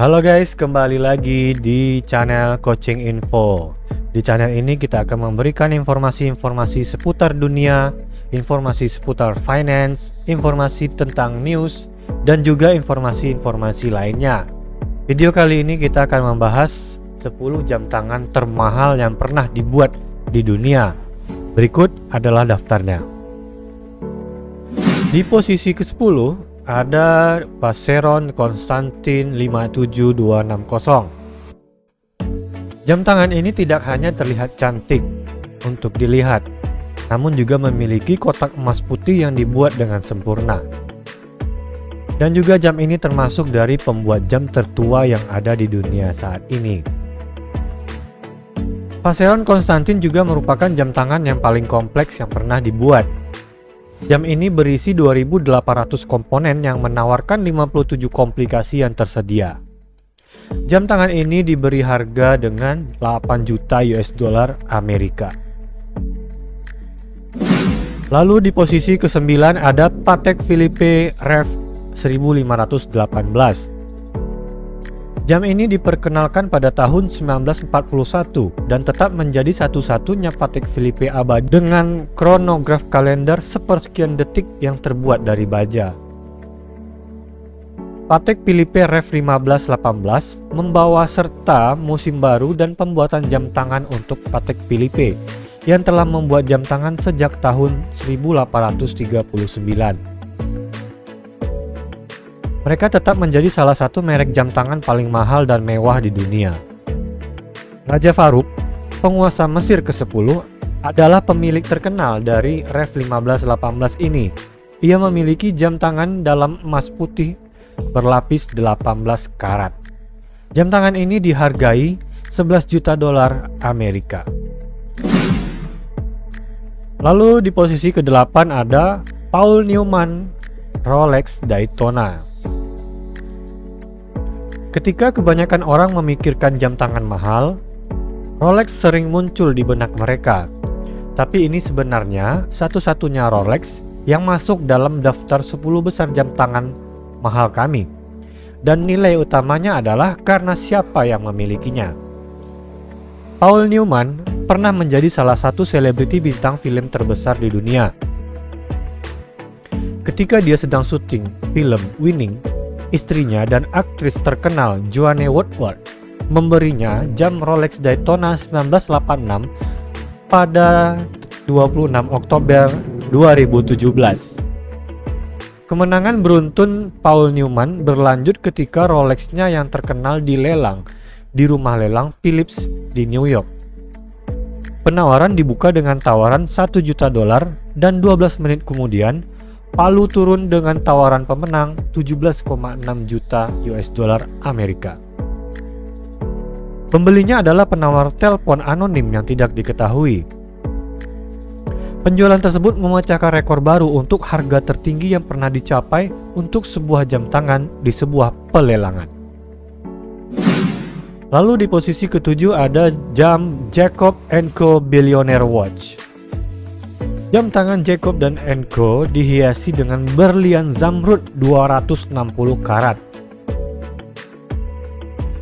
Halo guys, kembali lagi di channel Coaching Info. Di channel ini kita akan memberikan informasi-informasi seputar dunia, informasi seputar finance, informasi tentang news, dan juga informasi-informasi lainnya. Video kali ini kita akan membahas 10 jam tangan termahal yang pernah dibuat di dunia. Berikut adalah daftarnya. Di posisi ke-10 ada Vacheron Constantin 57260. Jam tangan ini tidak hanya terlihat cantik untuk dilihat, namun juga memiliki kotak emas putih yang dibuat dengan sempurna. Dan juga jam ini termasuk dari pembuat jam tertua yang ada di dunia saat ini. Vacheron Constantin juga merupakan jam tangan yang paling kompleks yang pernah dibuat. Jam ini berisi 2.800 komponen yang menawarkan 57 komplikasi yang tersedia. Jam tangan ini diberi harga dengan 8 juta US dollar Amerika. Lalu di posisi ke-9 ada Patek Philippe Rev 1518. Jam ini diperkenalkan pada tahun 1941 dan tetap menjadi satu-satunya Patek Philippe abadi dengan kronograf kalender sepersekian detik yang terbuat dari baja. Patek Philippe Rev 1518 membawa serta musim baru dan pembuatan jam tangan untuk Patek Philippe yang telah membuat jam tangan sejak tahun 1839. Mereka tetap menjadi salah satu merek jam tangan paling mahal dan mewah di dunia. Raja Farouk, penguasa Mesir ke-10, adalah pemilik terkenal dari Rev 1518 ini. Ia memiliki jam tangan dalam emas putih berlapis 18 karat. Jam tangan ini dihargai 11 juta dolar Amerika. Lalu di posisi ke-8 ada Paul Newman Rolex Daytona. Ketika kebanyakan orang memikirkan jam tangan mahal, Rolex sering muncul di benak mereka. Tapi ini sebenarnya satu-satunya Rolex yang masuk dalam daftar 10 besar jam tangan mahal kami. Dan nilai utamanya adalah karena siapa yang memilikinya. Paul Newman pernah menjadi salah satu selebriti bintang film terbesar di dunia. Ketika dia sedang syuting film Winning, istrinya dan aktris terkenal Joanne Woodward memberinya jam Rolex Daytona 1986 pada 26 Oktober 2017. Kemenangan beruntun Paul Newman berlanjut ketika Rolexnya yang terkenal dilelang di rumah lelang Phillips di New York. Penawaran dibuka dengan tawaran 1 juta dolar dan 12 menit kemudian Palu turun dengan tawaran pemenang 17,6 juta US dollar Amerika. Pembelinya adalah penawar telepon anonim yang tidak diketahui. Penjualan tersebut memecahkan rekor baru untuk harga tertinggi yang pernah dicapai untuk sebuah jam tangan di sebuah pelelangan. Lalu di posisi ke-7 ada jam Jacob & Co Billionaire Watch. Jam tangan Jacob dan Co dihiasi dengan berlian zamrud 260 karat.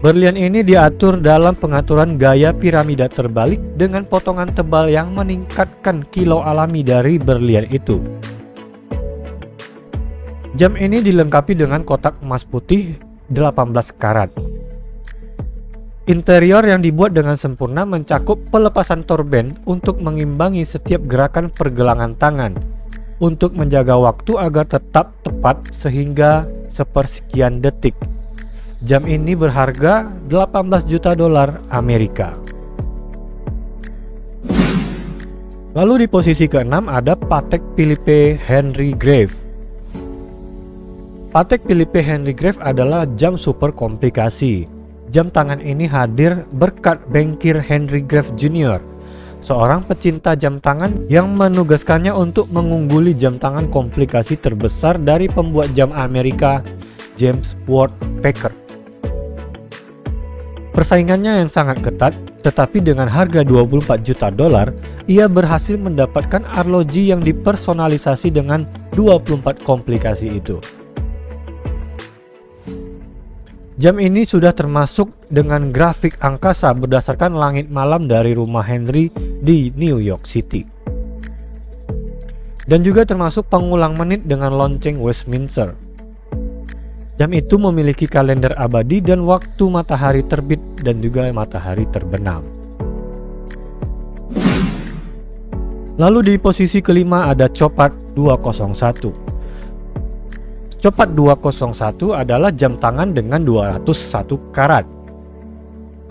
Berlian ini diatur dalam pengaturan gaya piramida terbalik dengan potongan tebal yang meningkatkan kilau alami dari berlian itu. Jam ini dilengkapi dengan kotak emas putih 18 karat. Interior yang dibuat dengan sempurna mencakup pelepasan torben untuk mengimbangi setiap gerakan pergelangan tangan untuk menjaga waktu agar tetap tepat sehingga sepersekian detik. Jam ini berharga 18 juta dolar Amerika. Lalu di posisi ke-6 ada Patek Philippe Henry Grave. Patek Philippe Henry Grave adalah jam super komplikasi. Jam tangan ini hadir berkat bankir Henry Grave Jr., seorang pecinta jam tangan yang menugaskannya untuk mengungguli jam tangan komplikasi terbesar dari pembuat jam Amerika, James Ward Packard. Persaingannya yang sangat ketat, tetapi dengan harga 24 juta dolar, ia berhasil mendapatkan arloji yang dipersonalisasi dengan 24 komplikasi itu. Jam ini sudah termasuk dengan grafik angkasa berdasarkan langit malam dari rumah Henry di New York City. Dan juga termasuk pengulang menit dengan lonceng Westminster. Jam itu memiliki kalender abadi dan waktu matahari terbit dan juga matahari terbenam. Lalu di posisi kelima ada Chopat 201. Chopat 201 adalah jam tangan dengan 201 karat.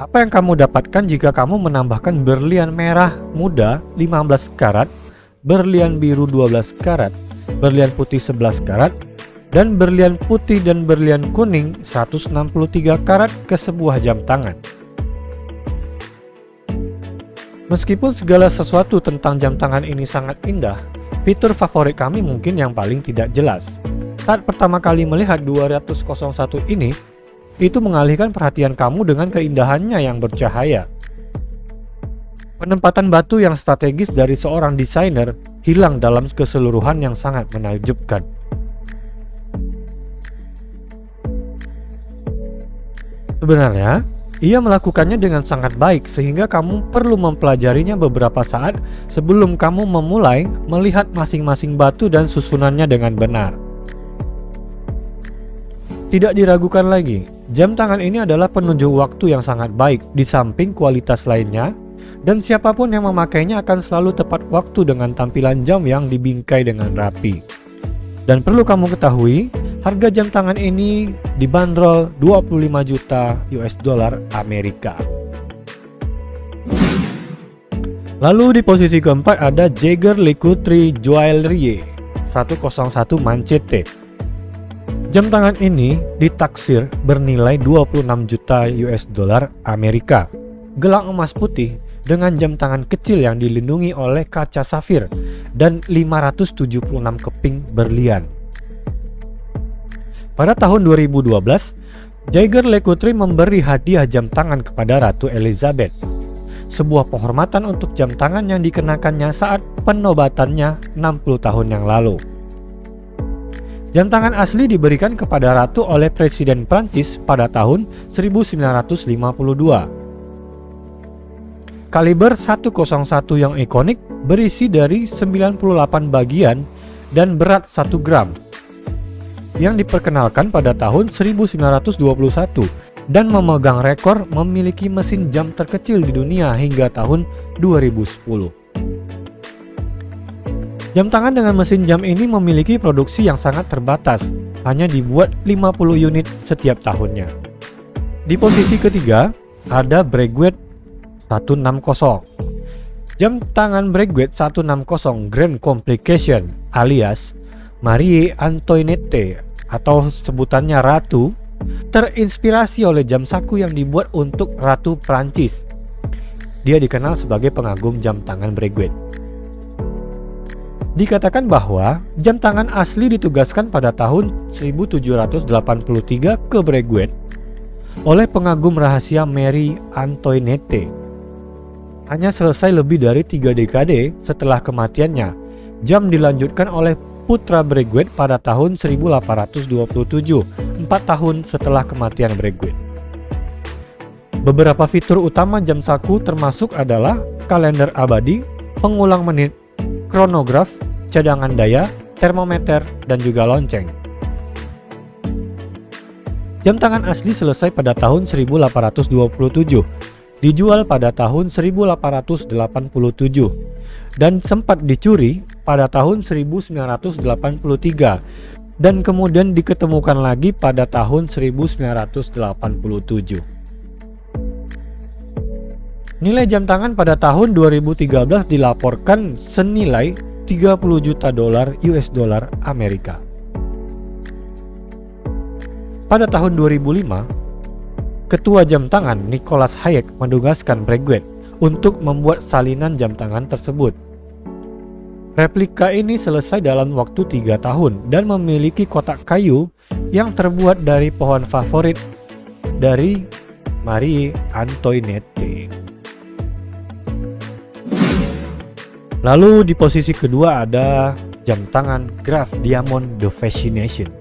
Apa yang kamu dapatkan jika kamu menambahkan berlian merah muda 15 karat, berlian biru 12 karat, berlian putih 11 karat, dan berlian putih dan berlian kuning 163 karat ke sebuah jam tangan. Meskipun segala sesuatu tentang jam tangan ini sangat indah, fitur favorit kami mungkin yang paling tidak jelas. Saat pertama kali melihat 201 ini, itu mengalihkan perhatian kamu dengan keindahannya yang bercahaya. Penempatan batu yang strategis dari seorang desainer hilang dalam keseluruhan yang sangat menakjubkan. Sebenarnya, ia melakukannya dengan sangat baik sehingga kamu perlu mempelajarinya beberapa saat sebelum kamu memulai melihat masing-masing batu dan susunannya dengan benar. Tidak diragukan lagi, jam tangan ini adalah penunjuk waktu yang sangat baik di samping kualitas lainnya, dan siapapun yang memakainya akan selalu tepat waktu dengan tampilan jam yang dibingkai dengan rapi. Dan perlu kamu ketahui, harga jam tangan ini dibanderol 25 juta US dollar Amerika. Lalu di posisi keempat ada Jaeger LeCoultre Joaillerie 101 Manchete. Jam tangan ini ditaksir bernilai 26 juta US dollar Amerika. Gelang emas putih dengan jam tangan kecil yang dilindungi oleh kaca safir dan 576 keping berlian. Pada tahun 2012, Jaeger LeCoultre memberi hadiah jam tangan kepada Ratu Elizabeth. Sebuah penghormatan untuk jam tangan yang dikenakannya saat penobatannya 60 tahun yang lalu. Jam tangan asli diberikan kepada Ratu oleh Presiden Prancis pada tahun 1952. Kaliber 101 yang ikonik berisi dari 98 bagian dan berat 1 gram. Yang diperkenalkan pada tahun 1921 dan memegang rekor memiliki mesin jam terkecil di dunia hingga tahun 2010. Jam tangan dengan mesin jam ini memiliki produksi yang sangat terbatas, hanya dibuat 50 unit setiap tahunnya. Di posisi ketiga ada Breguet 160. Jam tangan Breguet 160 Grand Complication alias Marie Antoinette atau sebutannya Ratu terinspirasi oleh jam saku yang dibuat untuk Ratu Prancis. Dia dikenal sebagai pengagum jam tangan Breguet. Dikatakan bahwa jam tangan asli ditugaskan pada tahun 1783 ke Breguet oleh pengagum rahasia Marie Antoinette. Hanya selesai lebih dari 3 dekade setelah kematiannya, jam dilanjutkan oleh putra Breguet pada tahun 1827, 4 tahun setelah kematian Breguet. Beberapa fitur utama jam saku termasuk adalah kalender abadi, pengulang menit, kronograf, cadangan daya, termometer, dan juga lonceng. Jam tangan asli selesai pada tahun 1827, dijual pada tahun 1887, dan sempat dicuri pada tahun 1983, dan kemudian diketemukan lagi pada tahun 1987. Nilai jam tangan pada tahun 2013 dilaporkan senilai 30 juta dolar US dollar Amerika. Pada tahun 2005, Ketua Jam Tangan Nicholas Hayek menugaskan Breguet untuk membuat salinan jam tangan tersebut. Replika ini selesai dalam waktu 3 tahun dan memiliki kotak kayu yang terbuat dari pohon favorit dari Marie Antoinette. Lalu di posisi kedua ada jam tangan Graf Diamond The Fascination.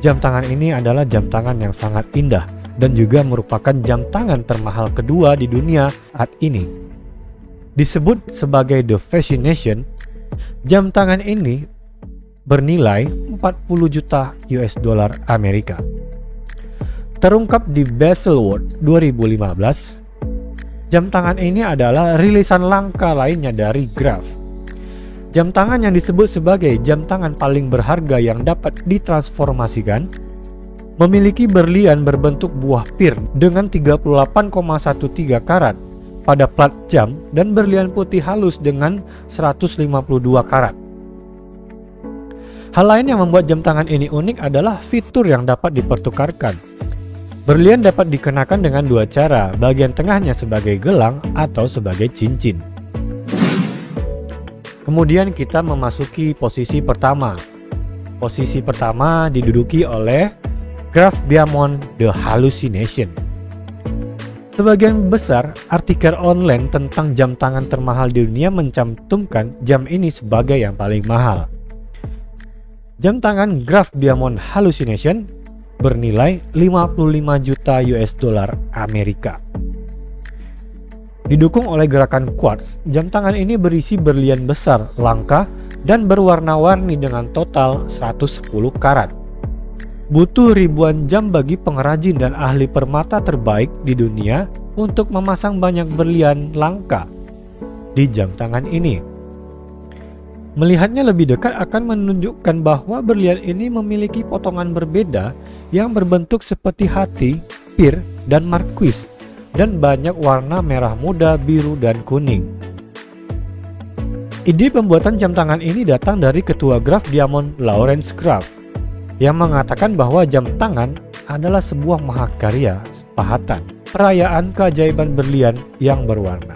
Jam tangan ini adalah jam tangan yang sangat indah dan juga merupakan jam tangan termahal kedua di dunia saat ini. Disebut sebagai The Fascination, jam tangan ini bernilai 40 juta US dollar Amerika. Terungkap di Baselworld 2015, jam tangan ini adalah rilisan langka lainnya dari Graf. Jam tangan yang disebut sebagai jam tangan paling berharga yang dapat ditransformasikan memiliki berlian berbentuk buah pir dengan 38,13 karat pada plat jam dan berlian putih halus dengan 152 karat. Hal lain yang membuat jam tangan ini unik adalah fitur yang dapat dipertukarkan. Berlian dapat dikenakan dengan dua cara, bagian tengahnya sebagai gelang atau sebagai cincin. Kemudian kita memasuki posisi pertama. Posisi pertama diduduki oleh Graf Diamond The Hallucination. Sebagian besar artikel online tentang jam tangan termahal di dunia mencantumkan jam ini sebagai yang paling mahal. Jam tangan Graf Diamond Hallucination bernilai 55 juta US dollar Amerika. Didukung oleh gerakan quartz, jam tangan ini berisi berlian besar, langka, dan berwarna-warni dengan total 110 karat. Butuh ribuan jam bagi pengrajin dan ahli permata terbaik di dunia untuk memasang banyak berlian langka di jam tangan ini. Melihatnya lebih dekat akan menunjukkan bahwa berlian ini memiliki potongan berbeda yang berbentuk seperti hati, pir, dan marquise, dan banyak warna merah muda, biru, dan kuning. Ide pembuatan jam tangan ini datang dari ketua Graf Diamond Lawrence Graf yang mengatakan bahwa jam tangan adalah sebuah mahakarya pahatan, perayaan keajaiban berlian yang berwarna.